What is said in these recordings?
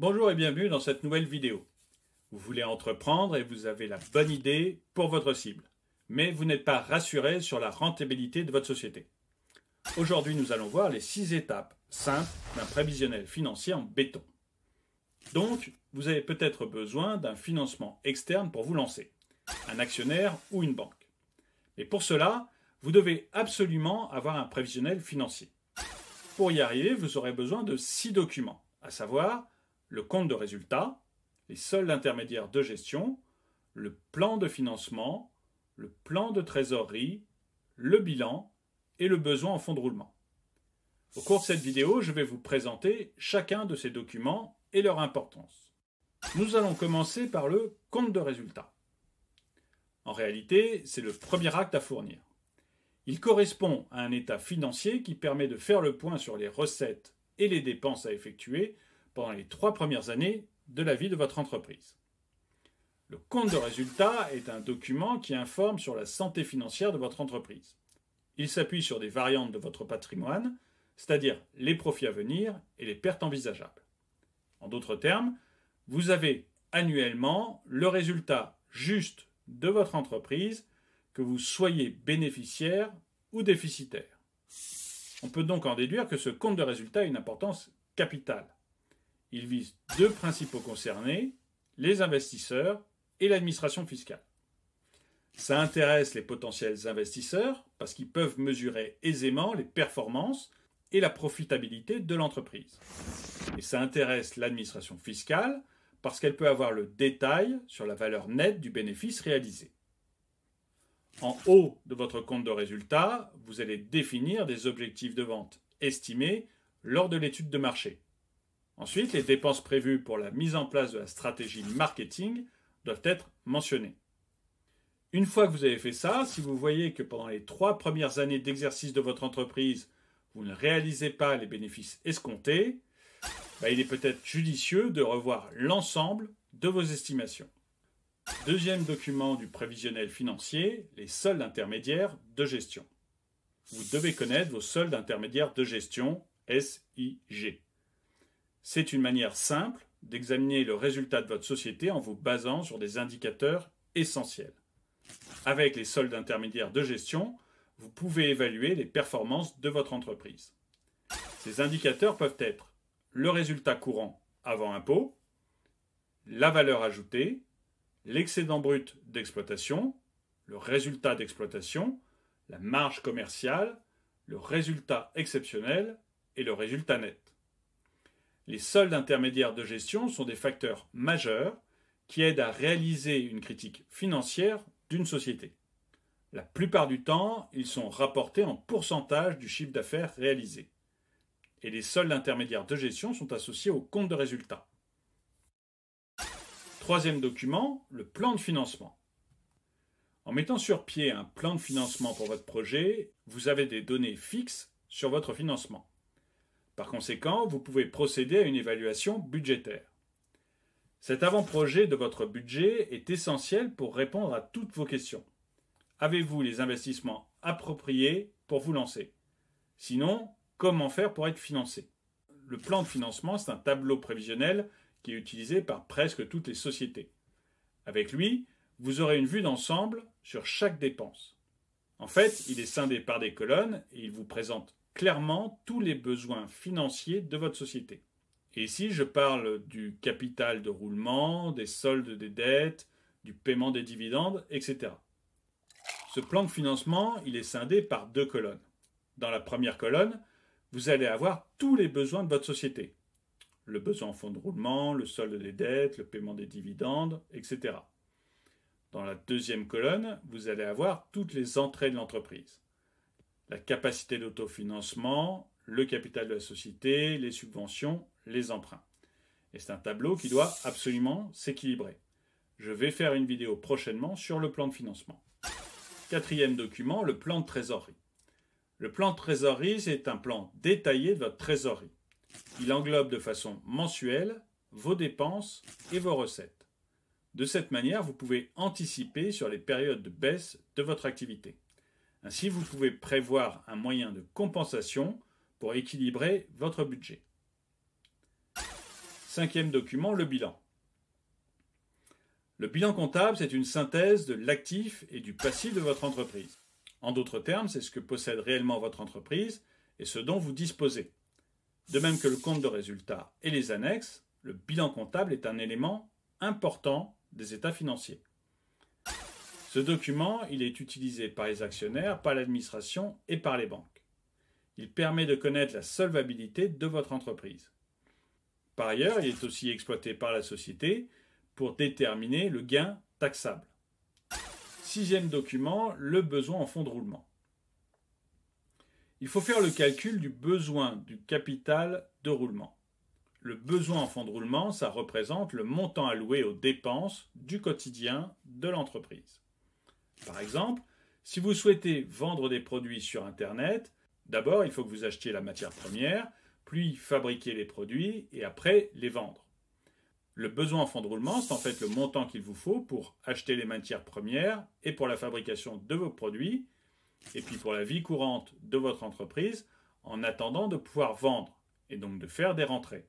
Bonjour et bienvenue dans cette nouvelle vidéo. Vous voulez entreprendre et vous avez la bonne idée pour votre cible, mais vous n'êtes pas rassuré sur la rentabilité de votre société. Aujourd'hui, nous allons voir les 6 étapes simples d'un prévisionnel financier en béton. Donc, vous avez peut-être besoin d'un financement externe pour vous lancer, un actionnaire ou une banque. Mais pour cela, vous devez absolument avoir un prévisionnel financier. Pour y arriver, vous aurez besoin de 6 documents, à savoir le compte de résultat, les soldes intermédiaires de gestion, le plan de financement, le plan de trésorerie, le bilan et le besoin en fonds de roulement. Au cours de cette vidéo, je vais vous présenter chacun de ces documents et leur importance. Nous allons commencer par le compte de résultat. En réalité, c'est le premier acte à fournir. Il correspond à un état financier qui permet de faire le point sur les recettes et les dépenses à effectuer pendant les 3 premières années de la vie de votre entreprise. Le compte de résultat est un document qui informe sur la santé financière de votre entreprise. Il s'appuie sur des variantes de votre patrimoine, c'est-à-dire les profits à venir et les pertes envisageables. En d'autres termes, vous avez annuellement le résultat juste de votre entreprise, que vous soyez bénéficiaire ou déficitaire. On peut donc en déduire que ce compte de résultat a une importance capitale. Il vise 2 principaux concernés, les investisseurs et l'administration fiscale. Ça intéresse les potentiels investisseurs parce qu'ils peuvent mesurer aisément les performances et la profitabilité de l'entreprise. Et ça intéresse l'administration fiscale parce qu'elle peut avoir le détail sur la valeur nette du bénéfice réalisé. En haut de votre compte de résultat, vous allez définir des objectifs de vente estimés lors de l'étude de marché. Ensuite, les dépenses prévues pour la mise en place de la stratégie marketing doivent être mentionnées. Une fois que vous avez fait ça, si vous voyez que pendant les 3 premières années d'exercice de votre entreprise, vous ne réalisez pas les bénéfices escomptés, il est peut-être judicieux de revoir l'ensemble de vos estimations. Deuxième document du prévisionnel financier, les soldes intermédiaires de gestion. Vous devez connaître vos soldes intermédiaires de gestion, SIG. C'est une manière simple d'examiner le résultat de votre société en vous basant sur des indicateurs essentiels. Avec les soldes intermédiaires de gestion, vous pouvez évaluer les performances de votre entreprise. Ces indicateurs peuvent être le résultat courant avant impôt, la valeur ajoutée, l'excédent brut d'exploitation, le résultat d'exploitation, la marge commerciale, le résultat exceptionnel et le résultat net. Les soldes intermédiaires de gestion sont des facteurs majeurs qui aident à réaliser une critique financière d'une société. La plupart du temps, ils sont rapportés en pourcentage du chiffre d'affaires réalisé. Et les soldes intermédiaires de gestion sont associés au compte de résultat. Troisième document, le plan de financement. En mettant sur pied un plan de financement pour votre projet, vous avez des données fixes sur votre financement. Par conséquent, vous pouvez procéder à une évaluation budgétaire. Cet avant-projet de votre budget est essentiel pour répondre à toutes vos questions. Avez-vous les investissements appropriés pour vous lancer? Sinon, comment faire pour être financé? Le plan de financement, c'est un tableau prévisionnel qui est utilisé par presque toutes les sociétés. Avec lui, vous aurez une vue d'ensemble sur chaque dépense. En fait, il est scindé par des colonnes et il vous présente clairement tous les besoins financiers de votre société. Et ici, je parle du capital de roulement, des soldes des dettes, du paiement des dividendes, etc. Ce plan de financement, il est scindé par 2 colonnes. Dans la première colonne, vous allez avoir tous les besoins de votre société. Le besoin en fonds de roulement, le solde des dettes, le paiement des dividendes, etc. Dans la deuxième colonne, vous allez avoir toutes les entrées de l'entreprise. La capacité d'autofinancement, le capital de la société, les subventions, les emprunts. Et c'est un tableau qui doit absolument s'équilibrer. Je vais faire une vidéo prochainement sur le plan de financement. Quatrième document, le plan de trésorerie. Le plan de trésorerie, c'est un plan détaillé de votre trésorerie. Il englobe de façon mensuelle vos dépenses et vos recettes. De cette manière, vous pouvez anticiper sur les périodes de baisse de votre activité. Ainsi, vous pouvez prévoir un moyen de compensation pour équilibrer votre budget. 5e document, le bilan. Le bilan comptable, c'est une synthèse de l'actif et du passif de votre entreprise. En d'autres termes, c'est ce que possède réellement votre entreprise et ce dont vous disposez. De même que le compte de résultat et les annexes, le bilan comptable est un élément important des états financiers. Ce document, il est utilisé par les actionnaires, par l'administration et par les banques. Il permet de connaître la solvabilité de votre entreprise. Par ailleurs, il est aussi exploité par la société pour déterminer le gain taxable. 6e document, le besoin en fonds de roulement. Il faut faire le calcul du besoin du capital de roulement. Le besoin en fonds de roulement, ça représente le montant alloué aux dépenses du quotidien de l'entreprise. Par exemple, si vous souhaitez vendre des produits sur Internet, d'abord il faut que vous achetiez la matière première, puis fabriquer les produits et après les vendre. Le besoin en fonds de roulement, c'est en fait le montant qu'il vous faut pour acheter les matières premières et pour la fabrication de vos produits, et puis pour la vie courante de votre entreprise, en attendant de pouvoir vendre et donc de faire des rentrées.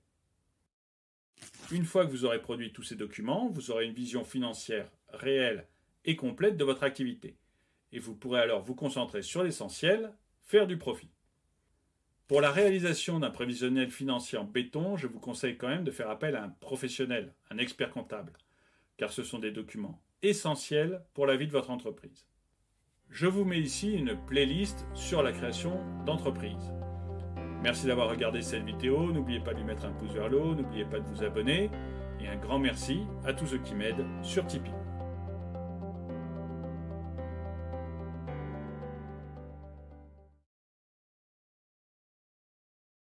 Une fois que vous aurez produit tous ces documents, vous aurez une vision financière réelle et complète de votre activité. Et vous pourrez alors vous concentrer sur l'essentiel, faire du profit. Pour la réalisation d'un prévisionnel financier en béton, je vous conseille quand même de faire appel à un professionnel, un expert comptable, car ce sont des documents essentiels pour la vie de votre entreprise. Je vous mets ici une playlist sur la création d'entreprise. Merci d'avoir regardé cette vidéo, n'oubliez pas de lui mettre un pouce vers le haut, n'oubliez pas de vous abonner, et un grand merci à tous ceux qui m'aident sur Tipeee.